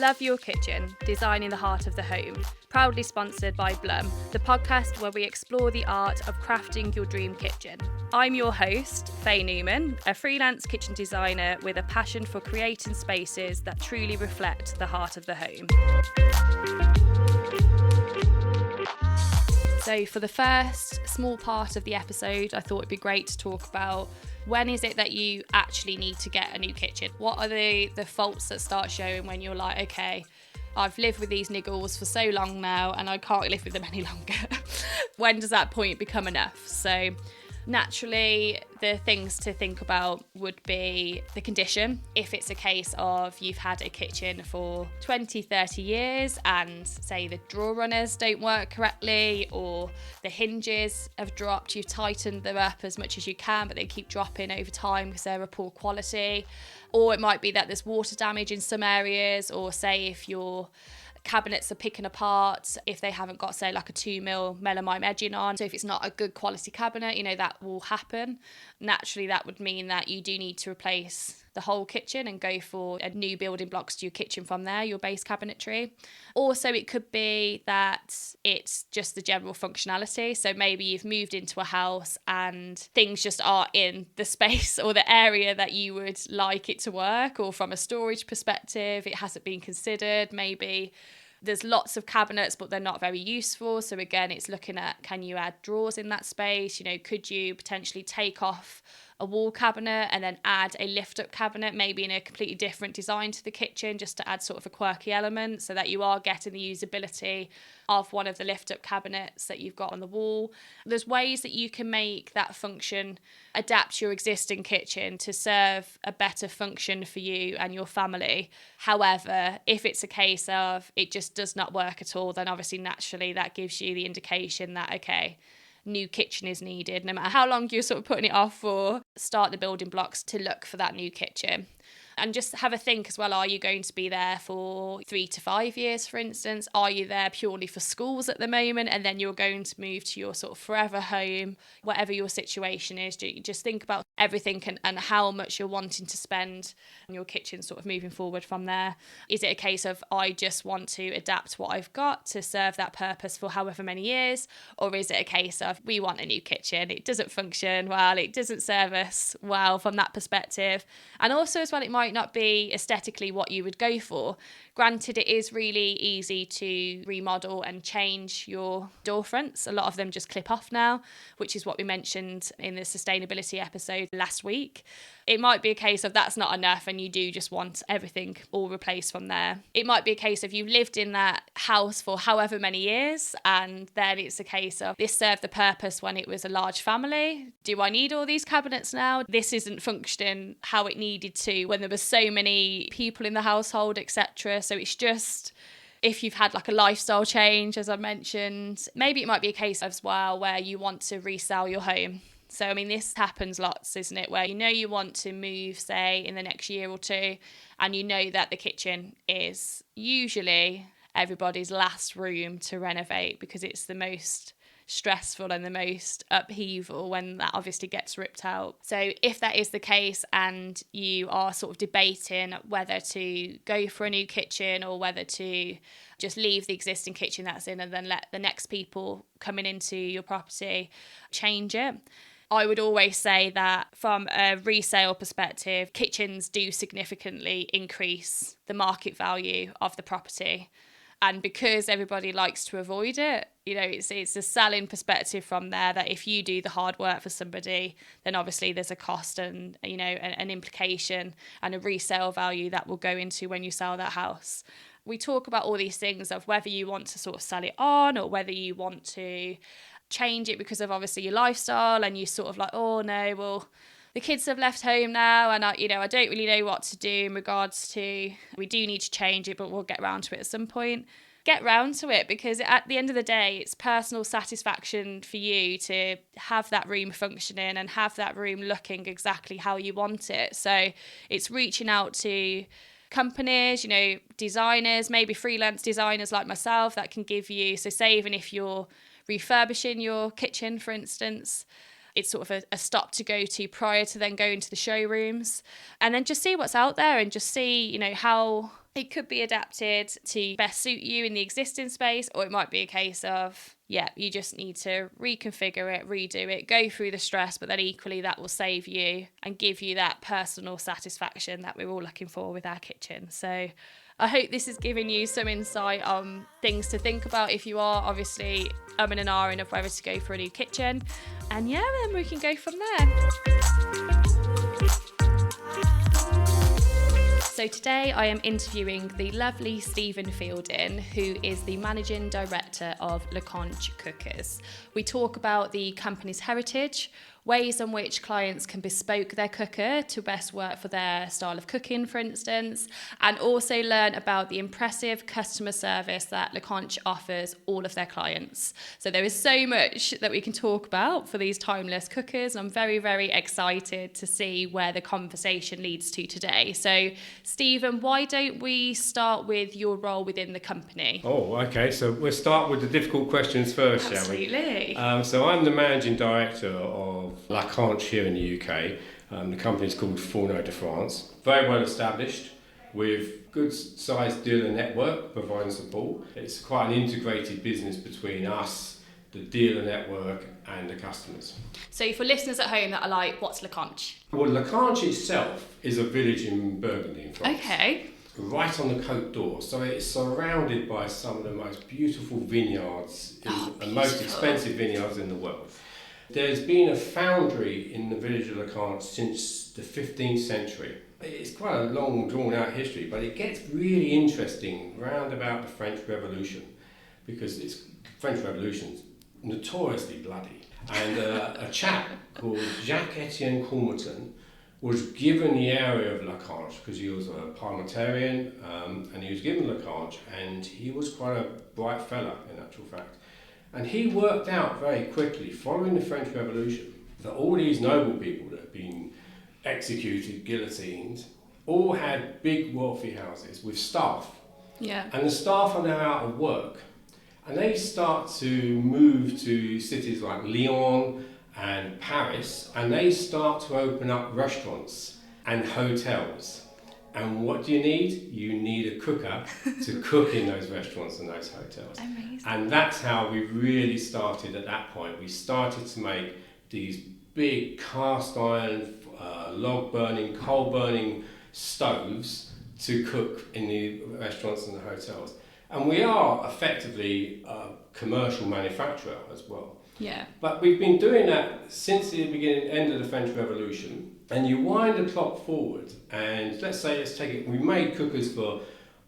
Love Your Kitchen, Designing the Heart of the Home, proudly sponsored by Blum, the podcast where we explore the art of crafting your dream kitchen. I'm your host, Faye Newman, a freelance kitchen designer with a passion for creating spaces that truly reflect the heart of the home. So for the first small part of the episode, I thought it'd be great to talk about when is it that you actually need to get a new kitchen? What are the faults that start showing when you're like, okay, I've lived with these niggles for so long now and I can't live with them any longer. When does that point become enough? So naturally, the things to think about would be the condition. If it's a case of you've had a kitchen for 20, 30 years and say the drawer runners don't work correctly or the hinges have dropped, you've tightened them up as much as you can, but they keep dropping over time because they're a poor quality. Or it might be that there's water damage in some areas, or say if your cabinets are picking apart if they haven't got, say, like a 2mm melamine edging on. So if it's not a good quality cabinet, that will happen. Naturally, that would mean that you do need to replace the whole kitchen and go for a new building blocks to your kitchen from there, your base cabinetry. Also, it could be that it's just the general functionality. So maybe you've moved into a house and things just aren't in the space or the area that you would like it to work, or from a storage perspective, it hasn't been considered. Maybe there's lots of cabinets, but they're not very useful. So again, it's looking at, can you add drawers in that space? Could you potentially take off a wall cabinet and then add a lift-up cabinet, maybe in a completely different design to the kitchen, just to add sort of a quirky element so that you are getting the usability of one of the lift-up cabinets that you've got on the wall. There's ways that you can make that function adapt your existing kitchen to serve a better function for you and your family. However, if it's a case of it just does not work at all, then obviously naturally that gives you the indication that, okay, new kitchen is needed. No matter how long you're sort of putting it off for, start the building blocks to look for that new kitchen. And just have a think as well, are you going to be there for 3 to 5 years, for instance? Are you there purely for schools at the moment and then you're going to move to your sort of forever home? Whatever your situation is, just think about everything and how much you're wanting to spend on your kitchen sort of moving forward from there. Is it a case of I just want to adapt what I've got to serve that purpose for however many years? Or is it a case of we want a new kitchen, it doesn't function well, it doesn't serve us well from that perspective? And also as well, it might not be aesthetically what you would go for. Granted, it is really easy to remodel and change your door fronts. A lot of them just clip off now, which is what we mentioned in the sustainability episode last week. It might be a case of that's not enough and you do just want everything all replaced from there. It might be a case of you've lived in that house for however many years and then it's a case of this served the purpose when it was a large family. Do I need all these cabinets now? This isn't functioning how it needed to when there were so many people in the household, etc. So it's just, if you've had like a lifestyle change, as I mentioned, maybe it might be a case as well where you want to resell your home. So, this happens lots, isn't it? Where you want to move, say, in the next year or two, and that the kitchen is usually everybody's last room to renovate because it's the most stressful and the most upheaval when that obviously gets ripped out. So if that is the case and you are sort of debating whether to go for a new kitchen or whether to just leave the existing kitchen that's in and then let the next people coming into your property change it, I would always say that from a resale perspective, kitchens do significantly increase the market value of the property. And because everybody likes to avoid it, it's a selling perspective from there that if you do the hard work for somebody, then obviously there's a cost and, an implication and a resale value that will go into when you sell that house. We talk about all these things of whether you want to sort of sell it on or whether you want to change it because of obviously your lifestyle and you sort of like, oh no, well, the kids have left home now and I don't really know what to do in regards to, we do need to change it, but we'll get around to it at some point. Get round to it because at the end of the day, it's personal satisfaction for you to have that room functioning and have that room looking exactly how you want it. So it's reaching out to companies, designers, maybe freelance designers like myself that can give you, so say even if you're refurbishing your kitchen, for instance, it's sort of a stop to go to prior to then going to the showrooms, and then just see what's out there and just see, how It could be adapted to best suit you in the existing space, or it might be a case of, yeah, you just need to reconfigure it, redo it, go through the stress, but then equally that will save you and give you that personal satisfaction that we're all looking for with our kitchen. So I hope this has given you some insight on things to think about if you are obviously umming and ahhing of whether to go for a new kitchen. And yeah, then we can go from there. So today I am interviewing the lovely Stephen Fielding, who is the Managing Director of Lacanche Cookers. We talk about the company's heritage, ways in which clients can bespoke their cooker to best work for their style of cooking, for instance, and also learn about the impressive customer service that Lacanche offers all of their clients. So there is so much that we can talk about for these timeless cookers, and I'm very, very excited to see where the conversation leads to today. So Stephen, why don't we start with your role within the company? Oh, okay. So we'll start with the difficult questions first, shall we? Absolutely. So I'm the Managing Director of Lacanche here in the UK. The company is called Fourneau de France. Very well established with good sized dealer network providing support. It's quite an integrated business between us, the dealer network and the customers. So for listeners at home that are like, what's Lacanche? Well, Lacanche itself is a village in Burgundy in France. Okay. Right on the Côte d'Or, so it's surrounded by some of the most beautiful vineyards and most expensive vineyards in the world. There's been a foundry in the village of Lacanche since the 15th century. It's quite a long, drawn-out history, but it gets really interesting round about the French Revolution, because the French Revolution's notoriously bloody. And a chap called Jacques-Étienne Coubertin was given the area of Lacanche because he was a parliamentarian, and he was given Lacanche, and he was quite a bright fella in actual fact. And he worked out very quickly, following the French Revolution, that all these noble people that had been executed, guillotined, all had big wealthy houses with staff. Yeah. And the staff are now out of work. And they start to move to cities like Lyon and Paris, and they start to open up restaurants and hotels. And what do you need? You need a cooker to cook in those restaurants and those hotels. Amazing. And that's how we really started at that point. We started to make these big cast iron, log burning, coal burning stoves to cook in the restaurants and the hotels. And we are effectively a commercial manufacturer as well. Yeah. But we've been doing that since the end of the French Revolution. And you wind the clock forward, and let's take it, we made cookers for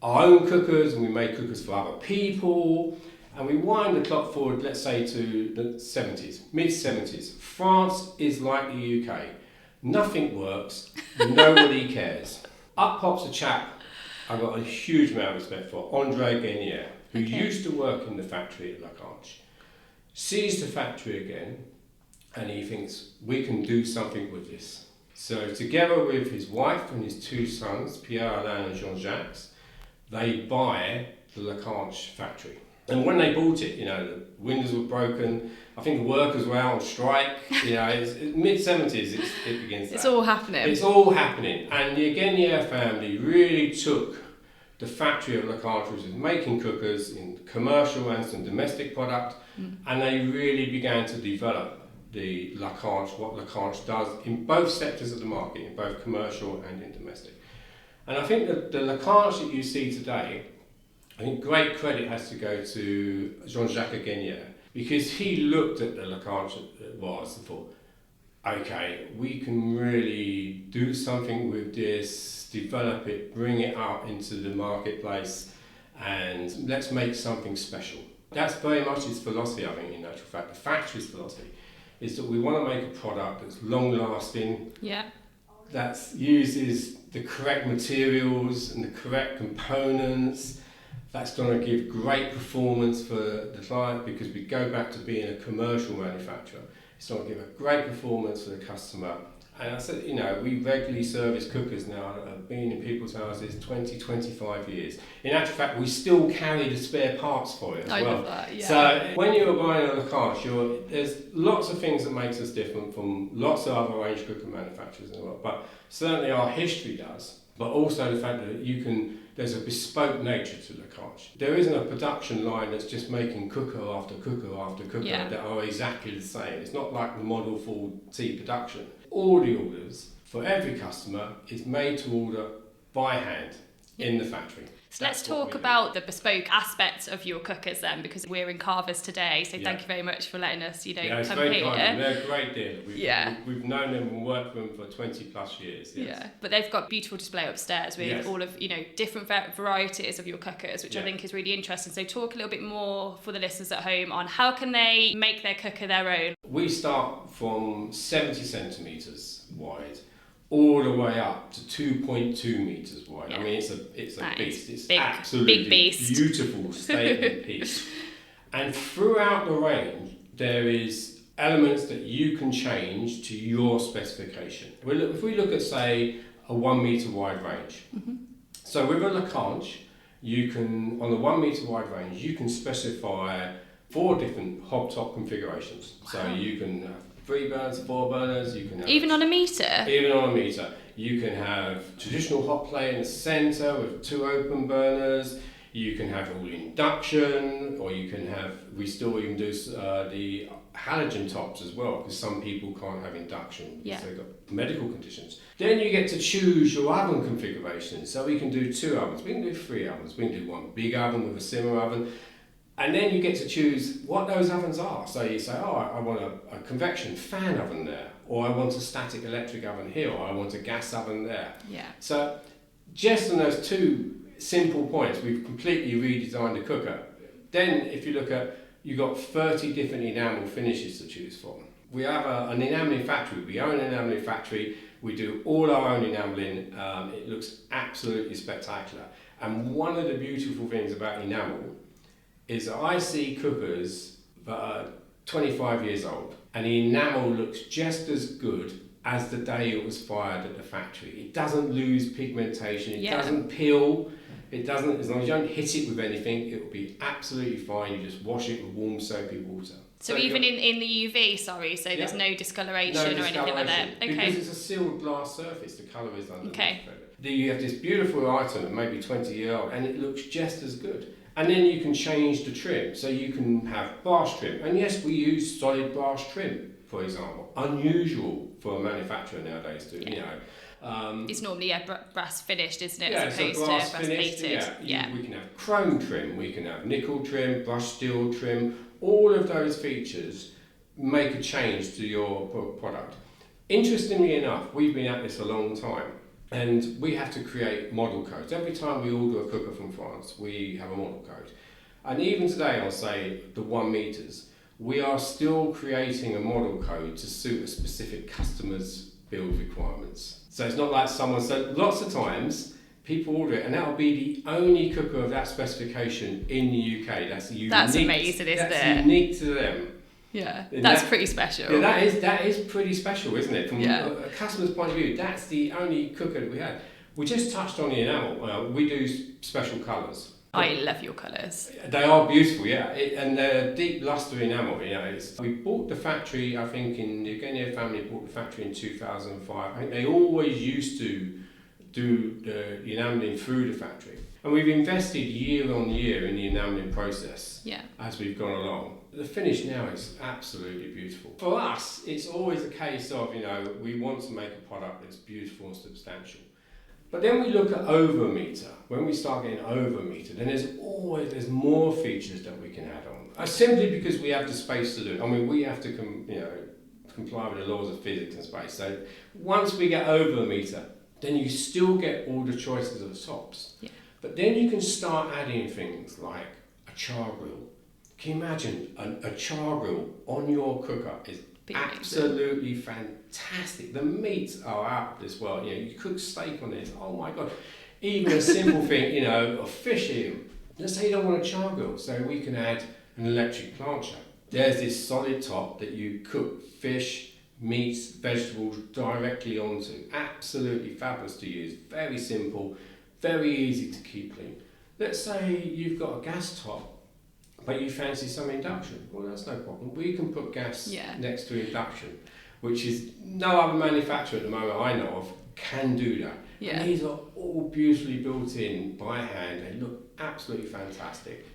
our own cookers, and we made cookers for other people, and we wind the clock forward, let's say, to the 70s, mid-70s. France is like the UK. Nothing works, nobody cares. Up pops a chap I've got a huge amount of respect for, André Guénier, who used to work in the factory at Lacanche, sees the factory again, and he thinks, we can do something with this. So together with his wife and his two sons, Pierre-Alain and Jean-Jacques, they buy the Lacanche factory. And when they bought it, the windows were broken, I think the workers were out on strike, it's mid-70s it begins. It's all happening. It's all happening. And the Guénier family really took the factory of Lacanche, which was making cookers in commercial and some domestic product, and they really began to develop the Lacanche, what Lacanche does in both sectors of the market, in both commercial and in domestic. And I think that the Lacanche that you see today, I think great credit has to go to Jean-Jacques Guénier, because he looked at the Lacanche that was and thought, okay, we can really do something with this, develop it, bring it out into the marketplace, and let's make something special. That's very much his philosophy, I think, in actual fact. The factory's philosophy is that we want to make a product that's long-lasting, that uses the correct materials and the correct components, that's going to give great performance for the client, because we go back to being a commercial manufacturer. It's going to give a great performance for the customer. And I said, we regularly service cookers now that have been in people's houses 20, 25 years. In actual fact, we still carry the spare parts for it as well. I love that, yeah. So when you're buying a Lacanche, there's lots of things that makes us different from lots of other range cooker manufacturers in the world. But certainly our history does. But also the fact that you can there's a bespoke nature to Lacanche. There isn't a production line that's just making cooker after cooker after cooker that are exactly the same. It's not like the Model 4T production. All the orders for every customer is made to order by hand in the factory. So let's talk about the bespoke aspects of your cookers then, because we're in Carvers today. So thank you very much for letting us, it's come very here. kind. They're a great deal. We've known them and worked with them for 20 plus years. Yes. Yeah, but they've got beautiful display upstairs with all of different varieties of your cookers, which I think is really interesting. So talk a little bit more for the listeners at home on how can they make their cooker their own. We start from 70 centimetres wide, all the way up to 2.2 metres wide. I mean, it's a beast. It's absolutely big beast. Beautiful statement piece. And throughout the range, there is elements that you can change to your specification. If we look at, say, a 1 metre wide range. So with a Lacanche, you can, on the 1 metre wide range, you can specify 4 different hob top configurations. Wow. So you can have 3 burners, 4 burners, you can have... Even on a metre? Even on a metre. You can have traditional hot plate in the centre with 2 open burners. You can have all induction, or you can have... We still even do the halogen tops as well, because some people can't have induction because they've got medical conditions. Then you get to choose your oven configuration. So we can do 2 ovens, we can do 3 ovens, we can do 1 big oven with a simmer oven. And then you get to choose what those ovens are. So you say, I want a convection fan oven there, or I want a static electric oven here, or I want a gas oven there. Yeah. So just on those 2 simple points, we've completely redesigned the cooker. Then if you look at, you've got 30 different enamel finishes to choose from. We have an enamelling factory. We own an enamelling factory. We do all our own enamelling. It looks absolutely spectacular. And one of the beautiful things about enamel is that I see cookers that are 25 years old and the enamel looks just as good as the day it was fired at the factory. It doesn't lose pigmentation, it doesn't peel, it doesn't, as long as you don't hit it with anything, it will be absolutely fine. You just wash it with warm soapy water. So even in the UV, so there's no discoloration or anything like that? Okay. Because it's a sealed glass surface, the colour is underneath. Okay. You have this beautiful item that may be 20 years old and it looks just as good. And then you can change the trim, so you can have brass trim. And yes, we use solid brass trim, for example. Unusual for a manufacturer nowadays to, it's normally brass finished, isn't it, as opposed to brass plated? We can have chrome trim, we can have nickel trim, brushed steel trim. All of those features make a change to your product. Interestingly enough, we've been at this a long time. And we have to create model codes. Every time we order a cooker from France, we have a model code. And even today, I'll say the 1 metres, we are still creating a model code to suit a specific customer's build requirements. So it's not like someone said, lots of times people order it and that'll be the only cooker of that specification in the UK. That's unique. That's amazing, isn't it? That's unique to them. Yeah, that's pretty special. Yeah, that is pretty special, isn't it? From a customer's point of view, that's the only cooker that we had. We just touched on the enamel. We do special colours. I love your colours. They are beautiful, and they're deep lustre enamel. We bought the factory, I think, the Eugenia family bought the factory in 2005. I think they always used to do the enamelling through the factory. And we've invested year on year in the enamelling process as we've gone along. The finish now is absolutely beautiful. For us, it's always a case of, we want to make a product that's beautiful and substantial. But then we look at over metre. When we start getting over metre, then there's more features that we can add on. Simply because we have the space to do it. I mean, we have to comply with the laws of physics and space. So once we get over a metre, then you still get all the choices of the tops. Yeah. But then you can start adding things like a char grill. Can you imagine a char grill on your cooker is absolutely fantastic. The meats are out of this world. You cook steak on this. Oh my God. Even a simple thing, of fish even. Let's say you don't want a char grill, so we can add an electric plancher. There's this solid top that you cook fish, meats, vegetables directly onto. Absolutely fabulous to use. Very simple, very easy to keep clean. Let's say you've got a gas top, but you fancy some induction. Well, that's no problem. We can put gas next to induction, which is no other manufacturer at the moment I know of can do that. Yeah. And these are all beautifully built in by hand. They look absolutely fantastic.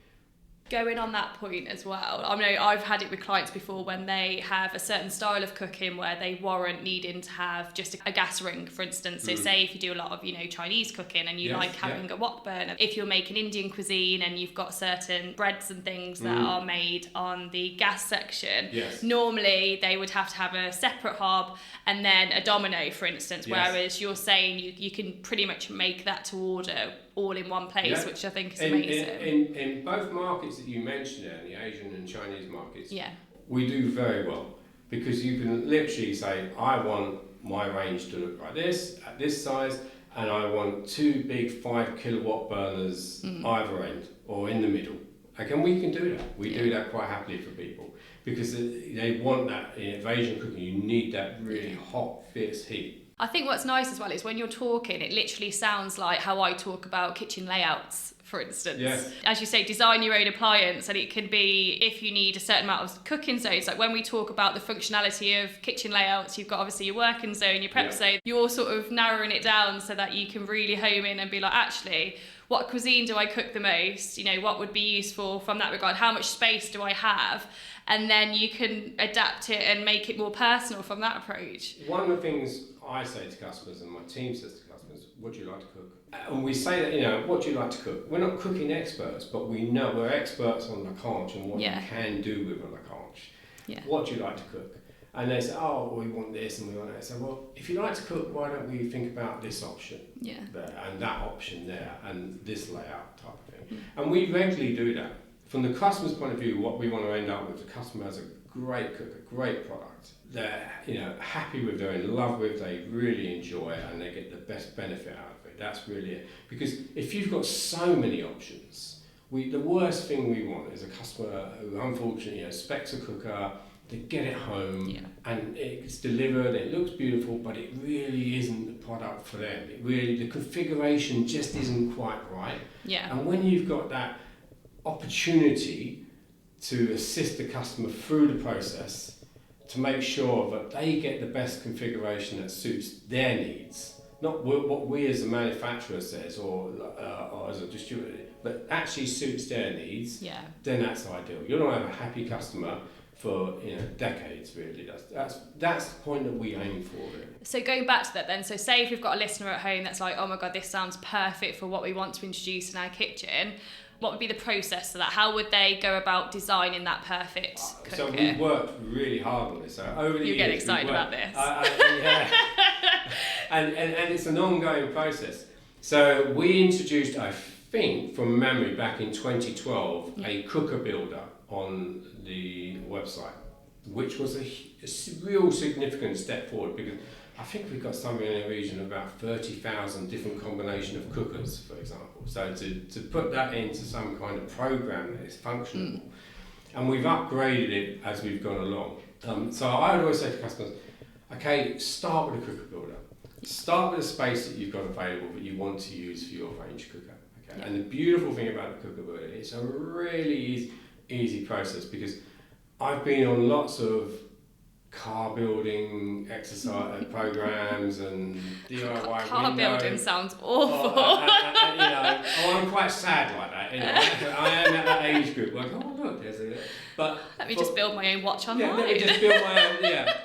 Going on that point as well, I know I've had it with clients before when they have a certain style of cooking where they warrant needing to have just a gas ring, for instance. So say if you do a lot of, Chinese cooking and you like having a wok burner, if you're making Indian cuisine and you've got certain breads and things that are made on the gas section, normally they would have to have a separate hob and then a domino, for instance, whereas you're saying you can pretty much make that to order all in one place, which I think is amazing. In both markets that you mentioned there, the Asian and Chinese markets, we do very well, because you can literally say, I want my range to look like this, at this size, and I want 2 big 5 kilowatt burners either end or in the middle. And we can do that. We do that quite happily for people, because they want that. In Asian cooking, you need that really hot, fierce heat. I think what's nice as well is when you're talking, it literally sounds like how I talk about kitchen layouts, for instance. Yes. As you say, design your own appliance, and it can be if you need a certain amount of cooking zones. Like when we talk about the functionality of kitchen layouts, you've got obviously your working zone, your prep zone. You're sort of narrowing it down so that you can really home in and be like, actually, what cuisine do I cook the most? What would be useful from that regard? How much space do I have? And then you can adapt it and make it more personal from that approach. One of the things I say to customers, and my team says to customers, what do you like to cook? And we say that, what do you like to cook? We're not cooking experts, but we know we're experts on Lacanche and what you can do with a Lacanche. Yeah. What do you like to cook? And they say, oh, we want this and we want that. I say, well, if you like to cook, why don't we think about this option there and that option there and this layout type of thing. And we regularly do that. From the customer's point of view, what we want to end up with, the customer has a great cook, a great product. They're happy with, they're in love with, they really enjoy it, and they get the best benefit out of it. That's really it. Because if you've got so many options, the worst thing we want is a customer who unfortunately specs a cooker, they get it home and it's delivered, it looks beautiful, but it really isn't the product for them. The configuration just isn't quite right. Yeah. And when you've got that opportunity to assist the customer through the process to make sure that they get the best configuration that suits their needs, not what we as a manufacturer says or as a distributor, but actually suits their needs, then that's ideal. You're going to have a happy customer for decades, really. That's the point that we aim for, really. So going back to that then, so say if we've got a listener at home that's like, oh my god, this sounds perfect for what we want to introduce in our kitchen, what would be the process for that? How would they go about designing that perfect cooker? So we've worked really hard on this. So over the years, getting excited about this. And it's an ongoing process. So we introduced, I think, from memory, back in 2012, a cooker builder on the website, which was a real significant step forward, because I think we've got somewhere in the region of about 30,000 different combination of cookers, for example. So to put that into some kind of program that is functional, and we've upgraded it as we've gone along. So I would always say to customers, okay, start with a cooker builder. Start with a space that you've got available that you want to use for your range cooker. Okay? And the beautiful thing about the cooker builder, it's a really easy process, because I've been on lots of car building exercise programs and DIY car building sounds awful. I'm quite sad like that. I am at that age group. Like, oh look, there's a. But let me just build my own watch online. Yeah, let me just build my own. Yeah.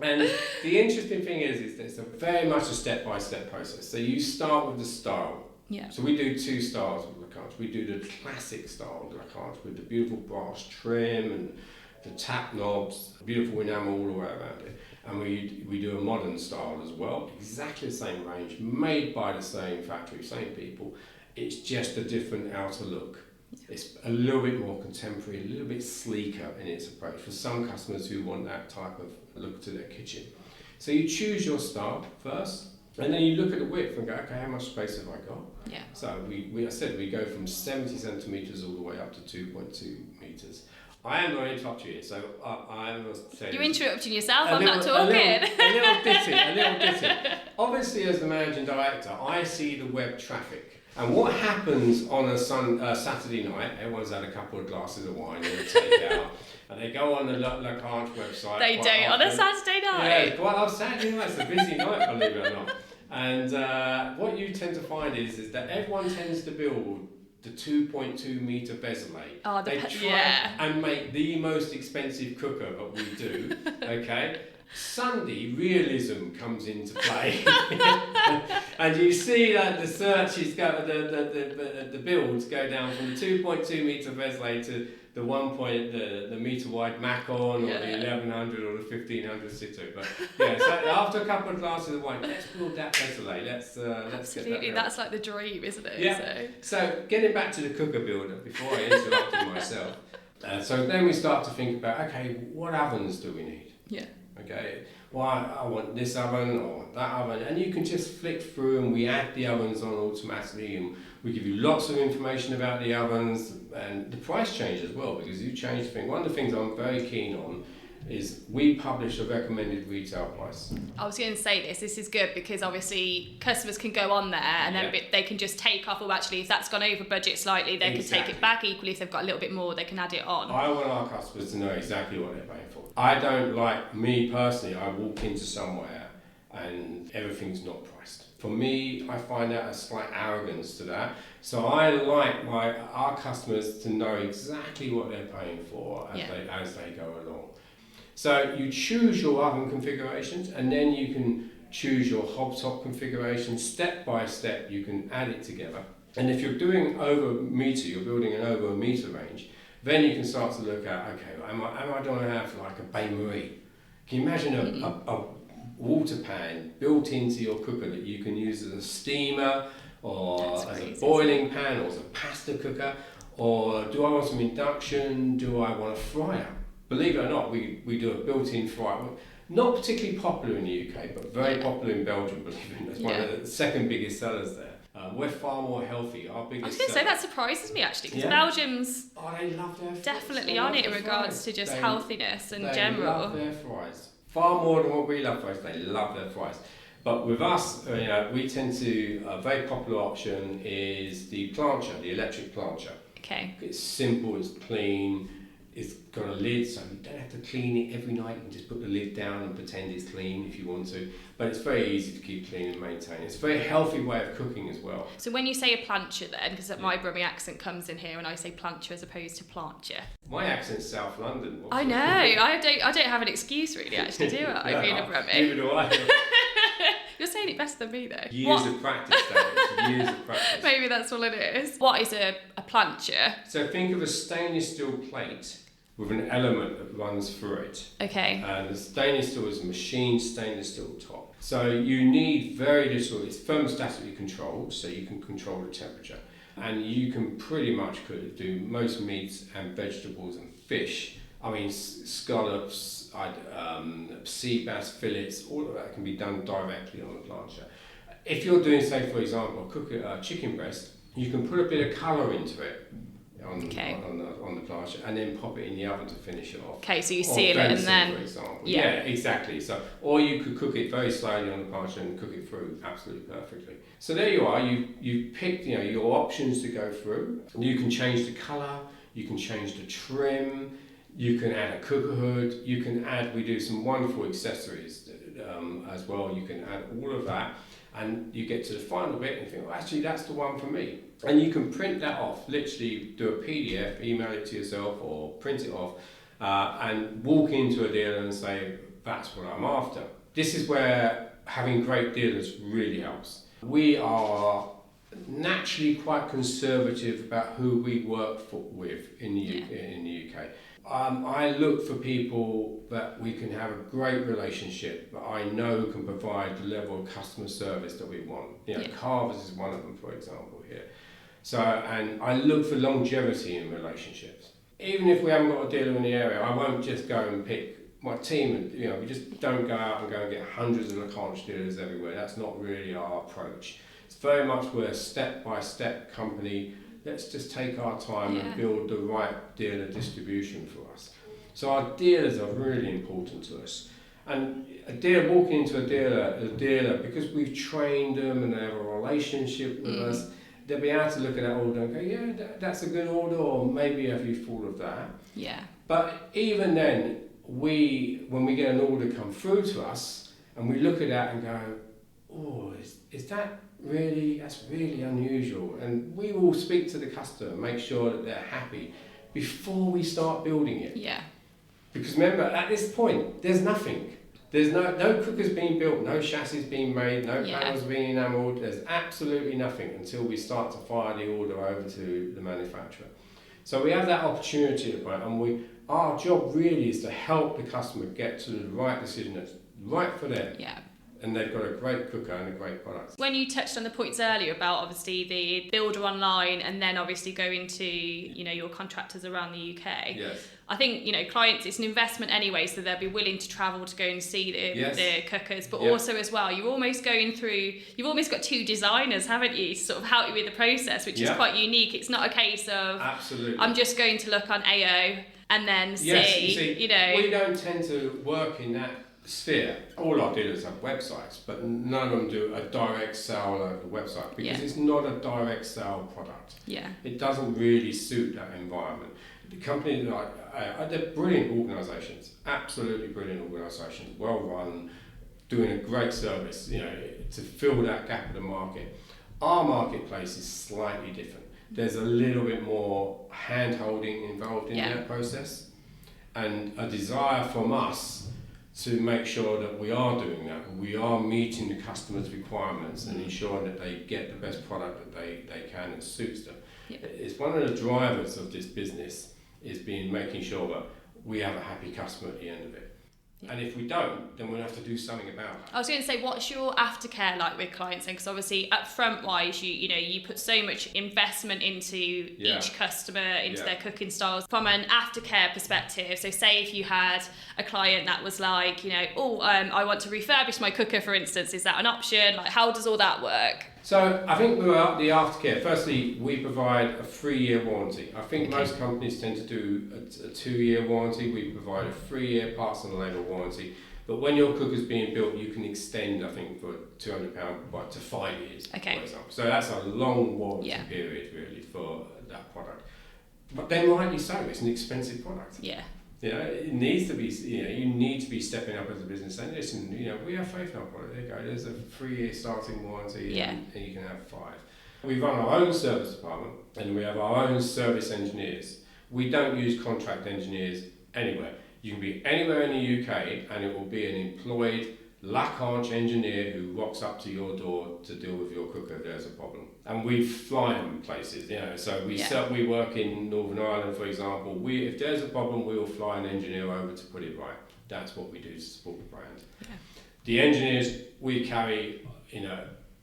And the interesting thing is that it's very much a step-by-step process. So you start with the style. Yeah. So we do 2 styles of Lacanche. We do the classic style of Lacanche with the beautiful brass trim and the tap knobs, beautiful enamel all the way around it. And we do a modern style as well, exactly the same range, made by the same factory, same people. It's just a different outer look. It's a little bit more contemporary, a little bit sleeker in its approach for some customers who want that type of look to their kitchen. So you choose your style first, and then you look at the width and go, okay, how much space have I got? Yeah. So we go from 70 centimetres all the way up to 2.2 metres. I am going to interrupt you here, so I must say... You're interrupting yourself, I'm not talking. A little ditty. Obviously, as the managing director, I see the web traffic. And what happens on a Saturday night, everyone's had a couple of glasses of wine and a takeout, and they go on the Lacanche website. They do, on a Saturday night? Yeah, quite on Saturday night, it's a busy night, believe it or not. And what you tend to find is that everyone tends to build the 2.2 metre Bespoke. Oh, they try and make the most expensive cooker that we do, okay? Sunday, realism comes into play. And you see that the searches go, the builds go down from the 2.2 metre Bespoke to the the metre wide Macon, or the 1100 or the 1500 Situ. But yeah, so after a couple of glasses of wine, let's build that Bespoke. Let's absolutely, get that that's like the dream, isn't it? Yeah. So getting back to the cooker builder before I interrupted myself. So then we start to think about, okay, what ovens do we need? Yeah. Okay, well, I want this oven, or I want that oven, and you can just flick through and we add the ovens on automatically, and we give you lots of information about the ovens, and the price change as well, because you change things. One of the things I'm very keen on is we publish a recommended retail price. I was going to say this is good, because obviously customers can go on there and then they can just take off, or actually if that's gone over budget slightly, they can take it back. Equally, if they've got a little bit more, they can add it on. I want our customers to know exactly what they're paying for. I don't like, me personally, I walk into somewhere and everything's not priced. For me, I find that a slight arrogance to that. So I like our customers to know exactly what they're paying for as they go along. So you choose your oven configurations, and then you can choose your hobtop configuration. Step by step, you can add it together. And if you're doing over a metre, you're building an over a metre range, then you can start to look at, okay, am I going to have like a bain-marie? Can you imagine a water pan built into your cooker that you can use as a steamer, or as a boiling pan, or as a pasta cooker? Or do I want some induction? Do I want a fryer? Believe it or not, we do a built-in fryer. Not particularly popular in the UK, but very popular in Belgium, believe it or not. It's one of the second biggest sellers there. We're far more healthy. Our biggest. I was going to say, that surprises me actually, because Belgium's they love their fries. Definitely on it in regards to just healthiness and general. They love their fries. Far more than what we love fries. They love their fries. But with us, we tend to, a very popular option is the plancher, the electric plancher. Okay. It's simple, it's clean. It's got a lid, so you don't have to clean it every night. You can just put the lid down and pretend it's clean if you want to. But it's very easy to keep clean and maintain. It's a very healthy way of cooking as well. So when you say a plancher then, because my Brummie accent comes in here and I say plancher as opposed to plancher. My accent's South London. I know. I don't have an excuse really, actually, do I? Being a Brummie. Neither do I. You're saying it better than me though. Years of practice, David. Years of practice. Maybe that's all it is. What is a plancher? So think of a stainless steel plate with an element that runs through it. Okay. And the stainless steel is a machined stainless steel top. So you need very little, it's thermostatically controlled, so you can control the temperature. And you can pretty much do most meats and vegetables and fish. I mean, scallops, sea bass fillets, all of that can be done directly on the plancher. If you're doing, say, for example, a chicken breast, you can put a bit of colour into it on the plancher, and then pop it in the oven to finish it off. Okay, so you seal it and then... for example. Yeah, exactly. So, or you could cook it very slowly on the plancher and cook it through absolutely perfectly. So there you are. You picked your options to go through. You can change the colour. You can change the trim. You can add a cooker hood. You can add. We do some wonderful accessories as well. You can add all of that. And you get to the final bit and you think, well, actually, that's the one for me. And you can print that off, literally do a PDF, email it to yourself or print it off, and walk into a dealer and say, that's what I'm after. This is where having great dealers really helps. We are naturally quite conservative about who we work with in the UK. I look for people that we can have a great relationship, but I know can provide the level of customer service that we want. Carvers is one of them, for example, here. So, and I look for longevity in relationships. Even if we haven't got a dealer in the area, I won't just go and pick my team. We just don't go out and go and get hundreds of Lacanche dealers everywhere. That's not really our approach. It's very much we're a step-by-step company. Let's just take our time and build the right dealer distribution for us. So our dealers are really important to us. And a dealer walking into a dealer, because we've trained them and they have a relationship with us, they'll be able to look at that order and go, yeah, that's a good order, or maybe have you thought of that? Yeah. But even then, when we get an order come through to us, and we look at that and go, oh, is that really, that's really unusual. And we will speak to the customer, make sure that they're happy before we start building it. Yeah. Because remember, at this point, there's nothing. There's no cookers being built, no chassis being made, no panels being enamelled. There's absolutely nothing until we start to fire the order over to the manufacturer. So we have that opportunity at the moment, and our job really is to help the customer get to the right decision that's right for them. Yeah. And they've got a great cooker and a great product. When you touched on the points earlier about obviously the builder online and then obviously going to, you know, your contractors around the UK. Yes. I think, you know, clients, it's an investment anyway, so they'll be willing to travel to go and see the cookers, but also as well, you're almost you've almost got two designers, haven't you, to sort of help you with the process, which is quite unique. It's not a case of, absolutely, I'm just going to look on AO and then see, you know. We don't tend to work in that sphere. All our dealers have websites, but none of them do a direct sale over the website because it's not a direct sale product. Yeah. It doesn't really suit that environment. The companies they're brilliant organisations, absolutely brilliant organisations, well run, doing a great service, you know, to fill that gap of the market. Our marketplace is slightly different. There's a little bit more hand-holding involved in that process, and a desire from us to make sure that we are doing that, we are meeting the customer's requirements and ensuring that they get the best product that they can that suits them. Yeah. It's one of the drivers of this business is making sure that we have a happy customer at the end of it. Yeah. And if we don't, then we'll have to do something about it. I was going to say, what's your aftercare like with clients? Because obviously, upfront wise, you put so much investment into each customer, into their cooking styles. From an aftercare perspective, so say if you had a client that was like, I want to refurbish my cooker, for instance, is that an option? Like, how does all that work? So I think the aftercare, firstly, we provide a 3-year warranty. I think most companies tend to do a 2-year warranty. We provide a 3-year parts and labour warranty. But when your cooker's being built, you can extend, I think, for £200 to 5 years, for example. So that's a long warranty period, really, for that product. But then rightly so, it's an expensive product. Yeah. It needs to be, you need to be stepping up as a business and listen, we have faith in our product. There you go, there's a 3-year starting warranty and you can have 5. We run our own service department and we have our own service engineers. We don't use contract engineers anywhere. You can be anywhere in the UK and it will be an employed Lacanche engineer who rocks up to your door to deal with your cooker if there's a problem. And we fly them places, so we work in Northern Ireland, for example. If there's a problem, we will fly an engineer over to put it right. That's what we do to support the brand. Yeah. The engineers, we carry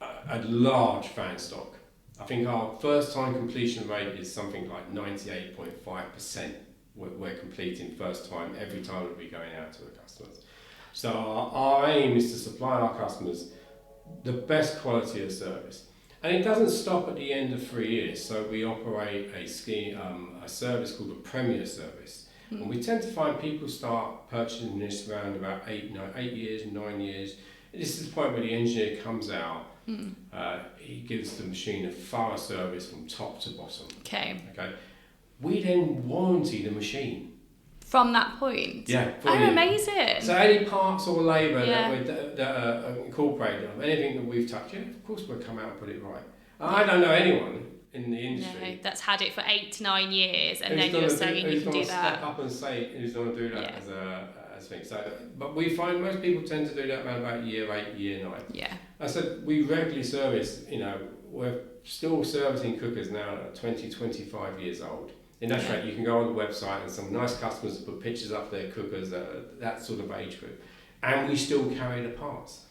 a large fan stock. I think our first time completion rate is something like 98.5%. We're completing first time every time we'll be going out to the customers. So our aim is to supply our customers the best quality of service. And it doesn't stop at the end of 3 years. So we operate a service called a Premier service. Mm. And we tend to find people start purchasing this around about 8 years, 9 years. This is the point where the engineer comes out. Mm. He gives the machine a thorough service from top to bottom. Okay. We then warranty the machine. From that point? Yeah. Amazing. So any parts or labour that are incorporated, anything that we've touched, of course we'll come out and put it right. I don't know anyone in the industry that's had it for 8 to 9 years and then you're saying you can do that. Step up and say who's going to do that as a thing. So, but we find most people tend to do that around about year 8, year 9. Yeah. I said we regularly service, we're still servicing cookers now at 20, 25 years old. In that fact, you can go on the website and some nice customers put pictures up their cookers, that sort of age group, and we still carry the parts.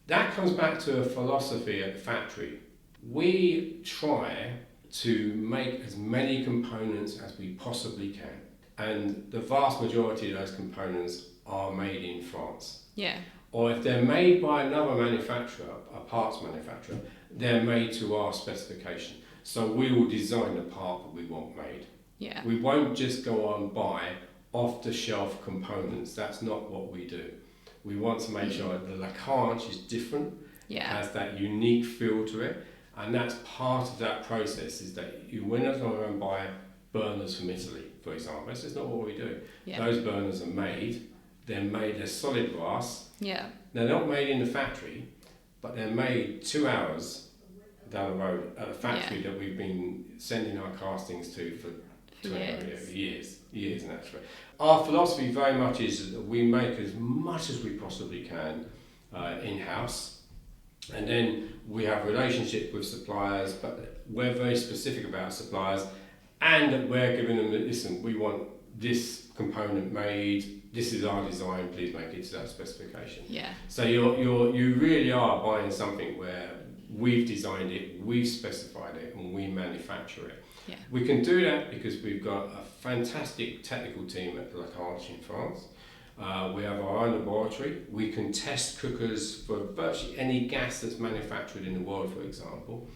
That comes back to a philosophy at the factory. We try to make as many components as we possibly can, and the vast majority of those components are made in France. Yeah. Or if they're made by another manufacturer, a parts manufacturer, they're made to our specification. So we will design the part that we want made. Yeah. We won't just go on buy off-the-shelf components. That's not what we do. We want to make sure that the Lacanche is different, has that unique feel to it, and that's part of that process. Is that we're not going to go and buy burners from Italy, for example. That's just not what we do. Yeah. Those burners are made. They're solid brass. Yeah. They're not made in the factory, but they're made 2 hours down the road at a factory that we've been sending our castings to for years and actually. Our philosophy very much is that we make as much as we possibly can in-house, and then we have relationships with suppliers, but we're very specific about suppliers, and we're giving them, listen, we want this component made, this is our design, please make it to that specification. Yeah. So you really are buying something where we've designed it, we've specified it, and we manufacture it. Yeah. We can do that because we've got a fantastic technical team at Lacanche in France. We have our own laboratory. We can test cookers for virtually any gas that's manufactured in the world, for example.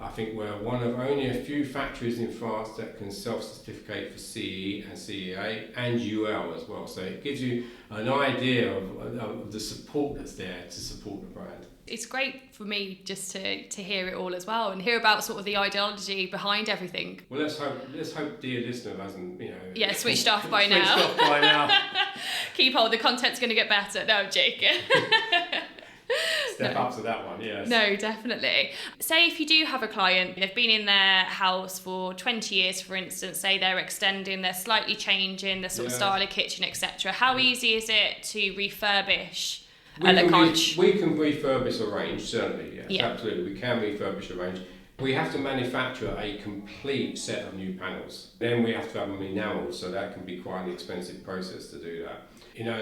I think we're one of only a few factories in France that can self-certificate for CE and CEA and UL as well. So it gives you an idea of the support that's there to support the brand. It's great for me just to hear it all as well and hear about sort of the ideology behind everything. Well, let's hope dear listener hasn't, switched off by now. Switched off by now. Keep hold, the content's going to get better. No, I'm joking. Step up to that one, yes. No, definitely. Say if you do have a client, they've been in their house for 20 years, for instance, say they're extending, they're slightly changing the sort of style of kitchen, etc. How easy is it to refurbish a Lacanche? We can refurbish a range, certainly, yes, absolutely. We can refurbish a range. We have to manufacture a complete set of new panels. Then we have to have them enamelled, so that can be quite an expensive process to do that.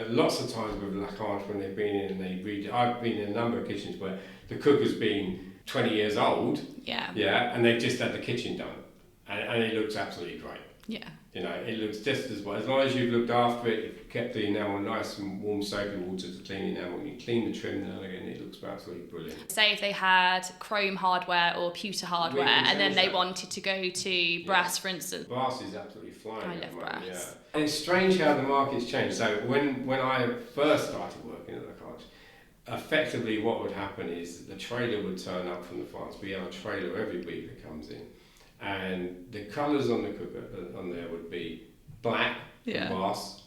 Lots of times with Lacanche when they've been in and I've been in a number of kitchens where the cooker's been 20 years old, and they've just had the kitchen done, and it looks absolutely great. Yeah. It looks just as well. As long as you've looked after it, you've kept the enamel nice and warm soapy water to clean the enamel, you clean the trim now and again, it looks absolutely brilliant. Say if they had chrome hardware or pewter hardware and then they wanted to go to brass, for instance. Brass is absolutely flying. I love brass. Yeah. And it's strange how the market's changed. So when I first started working at Lacanche, effectively what would happen is the trailer would turn up from France. We have a trailer every week that comes in. And the colours on the cooker on there would be black, brass,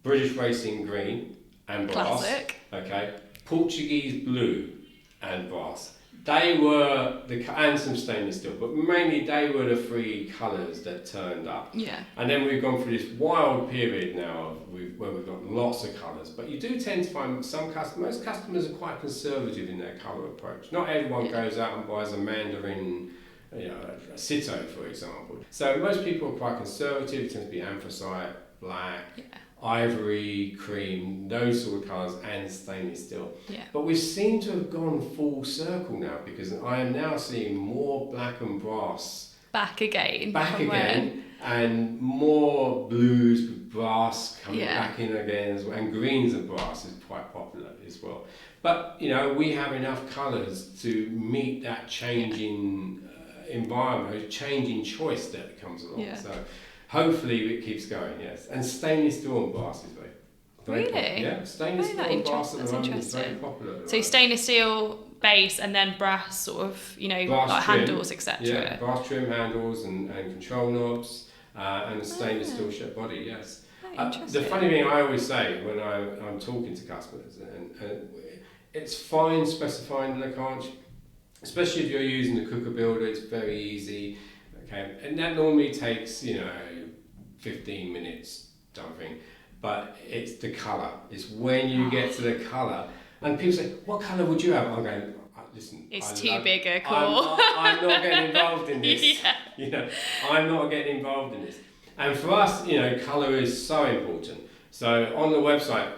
British Racing green and brass. Classic. Okay, Portuguese blue and brass. They were and some stainless steel, but mainly they were the three colours that turned up. Yeah. And then we've gone through this wild period now where we've got lots of colours, but you do tend to find most customers are quite conservative in their colour approach. Not everyone goes out and buys a mandarin, a Cito, for example. So most people are quite conservative. It tends to be anthracite, black, ivory, cream, those sort of colours, and stainless steel. Yeah. But we seem to have gone full circle now because I am now seeing more black and brass back again, and more blues with brass coming back in again as well, and greens and brass is quite popular as well. But we have enough colours to meet that changing environment, changing choice that comes along. Yeah. So hopefully it keeps going, yes. And stainless steel and brass is very really? Yeah, stainless steel and brass at the moment is very popular. So stainless steel base and then brass sort of, brass like trim, handles, etc. Yeah, brass trim handles and control knobs and a stainless steel shaped body, yes. The funny thing I always say when I'm talking to customers, and it's fine specifying Lacanche, especially if you're using the cooker builder, it's very easy. Okay, and that normally takes 15 minutes, something. But it's the colour. It's when you get to the colour, and people say, "What colour would you have?" I'm going, "Listen, it's too big a call. I'm not getting involved in this. I'm not getting involved in this." And for us, colour is so important. So on the website,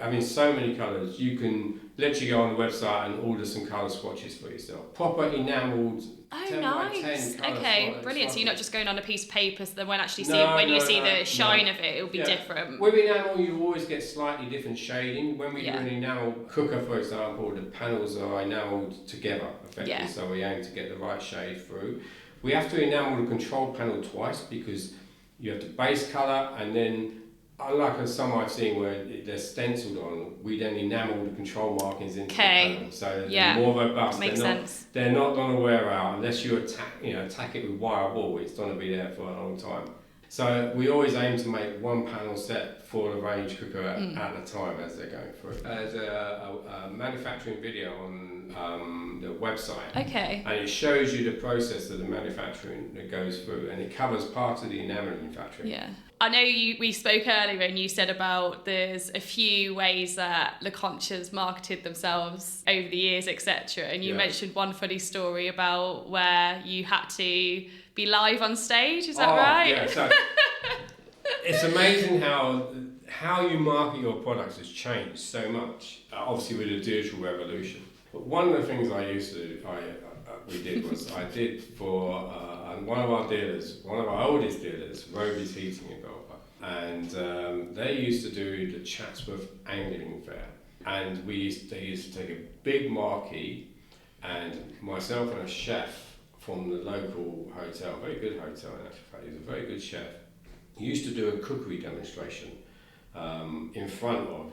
having so many colours, you can literally go on the website and order some colour swatches for yourself. Proper enamelled 10 by 10 colour Okay, brilliant. So you're not just going on a piece of paper, so then when you see the shine of it, it'll be different. With enamel, you always get slightly different shading. When we do an enamel cooker, for example, the panels are enamelled together, effectively, so we aim to get the right shade through. We have to enamel the control panel twice because you have the base colour and then, unlike some I've seen where they're stenciled on, we then enamel the control markings into the panel. So they're more robust. Makes sense. They're not going to wear out unless you attack it with wire wool. It's going to be there for a long time. So we always aim to make one panel set for the range cooker at a time as they're going through. There's a manufacturing video on the website. Okay. And it shows you the process of the manufacturing that goes through, and it covers part of the enamel manufacturing. Yeah. I know we spoke earlier and you said about there's a few ways that Lacanche has marketed themselves over the years, etc. And you mentioned one funny story about where you had to be live on stage. Is that right? Yeah. So it's amazing how you market your products has changed so much. Obviously, with the digital revolution. But one of the things we did for one of our dealers, one of our oldest dealers, Roby's Heating in Belfast, and they used to do the Chatsworth Angling Fair, and they used to take a big marquee, and myself and a chef from the local hotel, a very good hotel in actual fact, he was a very good chef, he used to do a cookery demonstration in front of,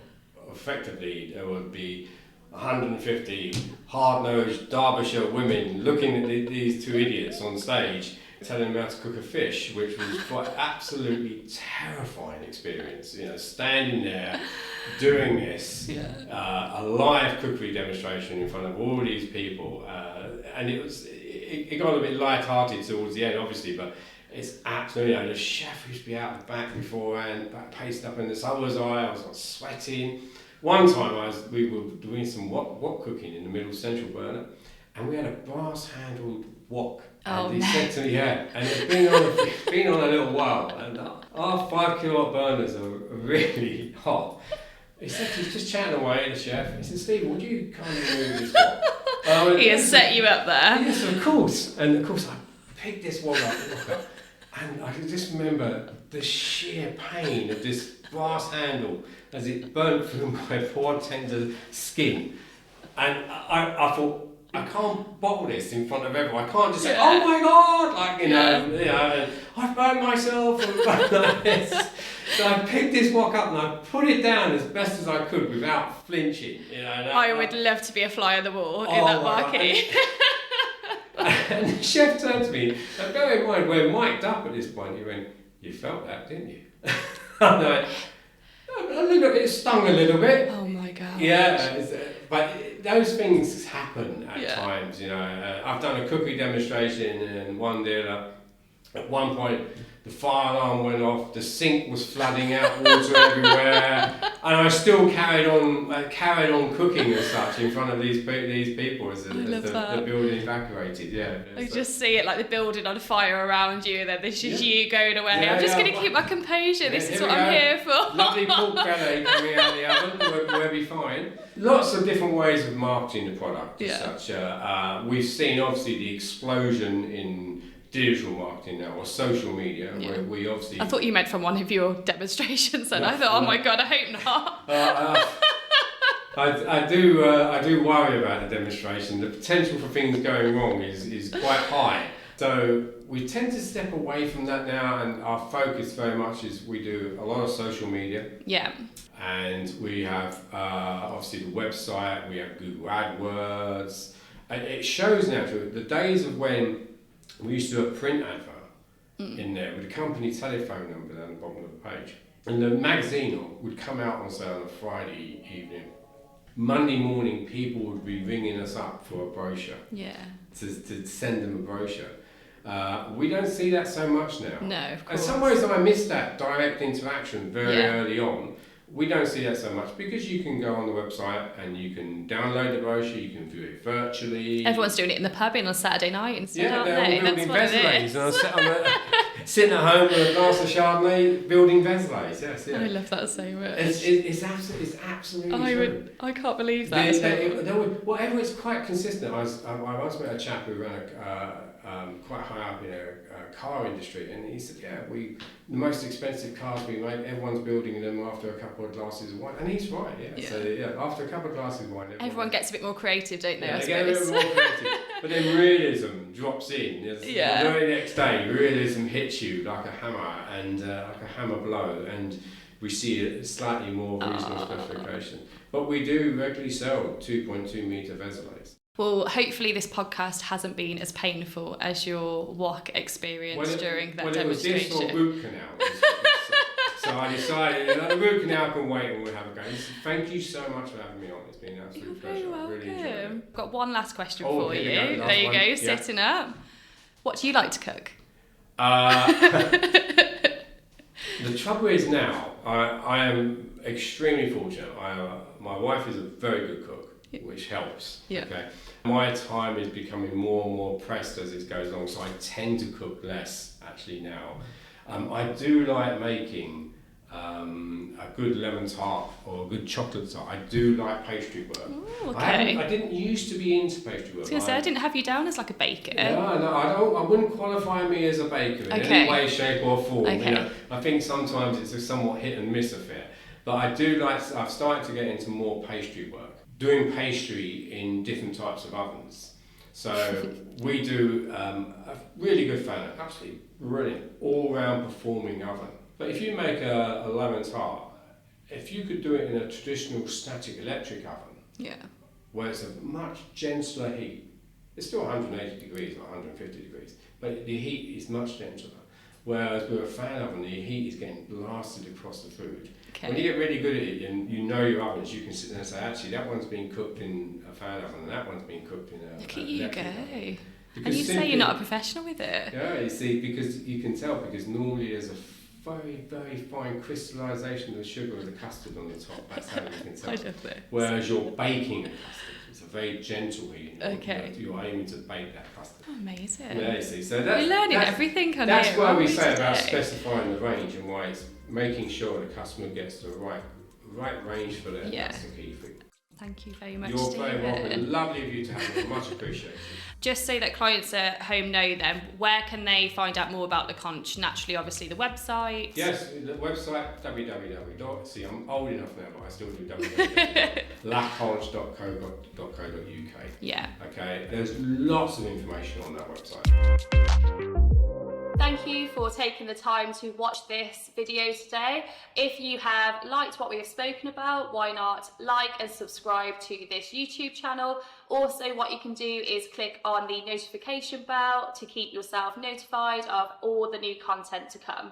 effectively there would be 150 hard-nosed Derbyshire women looking at these two idiots on stage telling them how to cook a fish, which was quite absolutely terrifying experience. You know, standing there doing this, a live cookery demonstration in front of all these people, and it got a bit light-hearted towards the end, obviously, but it's absolutely, the chef used to be out the back beforehand, pasted up in the sun was I was sweating. One time we were doing some wok cooking in the middle central burner, and we had a brass handled wok. And he said to me, and it's been on a little while, and our 5 kilowatt burners are really hot. He said he's just chatting away, the chef. He said, Steve, would you kindly move this wok? He has set you up there. Yes, of course. And of course I picked this wok up, and I can just remember the sheer pain of this brass handle as it burnt through my poor tender skin. And I thought, I can't bottle this in front of everyone. I can't just say, oh my God, like, you know, I've burnt myself and like this. So I picked this wok up and I put it down as best as I could without flinching. You know, I would love to be a fly on the wall in that market. And the chef turned to me, and bear in mind, we're mic'd up at this point, he went, you felt that, didn't you? And I went, a little bit, it stung a little bit. Oh my God. Yeah, but those things happen at times, you know. I've done a cookery demonstration in one dealer. At one point, the fire alarm went off, the sink was flooding out water everywhere, and I still carried on cooking as such in front of these people as the building evacuated. Yeah, I just see it like the building on fire around you, and then this is you going away. I'm just going to keep my composure. This is what I'm here for. Lovely pork belly coming out of the oven. We'll be fine. Lots of different ways of marketing the product as such. We've seen obviously the explosion in digital marketing now, or social media, where we obviously... I thought you meant from one of your demonstrations, and I thought, oh my God, I hope not. I do worry about the demonstration. The potential for things going wrong is quite high. So we tend to step away from that now, and our focus very much is we do a lot of social media. Yeah. And we have obviously the website, we have Google AdWords. And it shows now, the days of when we used to do a print advert in there with a company telephone number down the bottom of the page. And the magazine would come out on, say, on a Friday evening. Monday morning, people would be ringing us up for a brochure. Yeah. To send them a brochure. We don't see that so much now. No, of course. In some ways, I miss that direct interaction very early on. We don't see that so much because you can go on the website and you can download the brochure, you can view it virtually. Everyone's doing it in the pub on a Saturday night instead, aren't they're they? all building Veselays, and I'm sitting at home with a glass of Chardonnay building Veselays. Yes, yeah. I love that so much. It's absolutely true. I can't believe that. Whatever, it's quite consistent. I once met a chap who ran quite high up in a car industry, and he said, the most expensive cars we make, everyone's building them after a couple of glasses of wine, and he's right. So after a couple of glasses of wine, everyone gets a bit more creative, don't they? They get a bit more creative, but then realism drops in. The very next day, realism hits you like a hammer, and like a hammer blow, and we see a slightly more reasonable specification. But we do regularly sell 2.2 metre Veselays. Well, hopefully this podcast hasn't been as painful as your wok experience during that demonstration. Well, it was this or root canal. So So I decided that the root canal can wait and we'll have a go. Thank you so much for having me on. It's been an absolute pleasure. I really enjoyed it. Got one last question Oh, for here you. we go. There you Last go, one. Yeah. sitting up. What do you like to cook? The trouble is now, I am extremely fortunate. My wife is a very good cook, which helps. Yeah. Okay. My time is becoming more and more pressed as it goes along, so I tend to cook less actually now. I do like making a good lemon tart or a good chocolate tart. I do like pastry work. Ooh, okay. I didn't used to be into pastry work. I was going to say, I didn't have you down as like a baker. No, I wouldn't qualify me as a baker in any way, shape or form. Okay. You know, I think sometimes it's a somewhat hit and miss affair. But I do like, I've started to get into more pastry work. Doing pastry in different types of ovens. So we do a really good fan, absolutely brilliant, all-round performing oven. But if you make a lemon tart, if you could do it in a traditional static electric oven, where it's a much gentler heat, it's still 180 degrees or 150 degrees, but the heat is much gentler. Whereas with a fan oven, the heat is getting blasted across the food. Okay. When you get really good at it and you know your ovens, you can sit there and say, actually, that one's been cooked in a fan oven and that one's been cooked in a Look at you go. Oven. And you say you're not a professional with it. Yeah, you see, because you can tell, because normally there's a very, very fine crystallisation of the sugar of the custard on the top. That's how you can tell. I love it. Whereas you're baking a custard, it's a very gentle heat. Okay. You're aiming to bake that custard. Oh, amazing. Yeah, you see. So we're learning everything on That's here, why we today? say about specifying the range and why it's making sure the customer gets the right range for their that's the key thing. Thank you very much, You're Stephen. very welcome. Lovely of you to have me. Much appreciated. Just so that clients at home know then, where can they find out more about Lacanche? Naturally, obviously, the website. Yes, the website, See, I'm old enough now, but I still do lacanche.co.uk. Yeah. Okay, there's lots of information on that website. Thank you for taking the time to watch this video today. If you have liked what we have spoken about, why not like and subscribe to this YouTube channel. Also, what you can do is click on the notification bell to keep yourself notified of all the new content to come.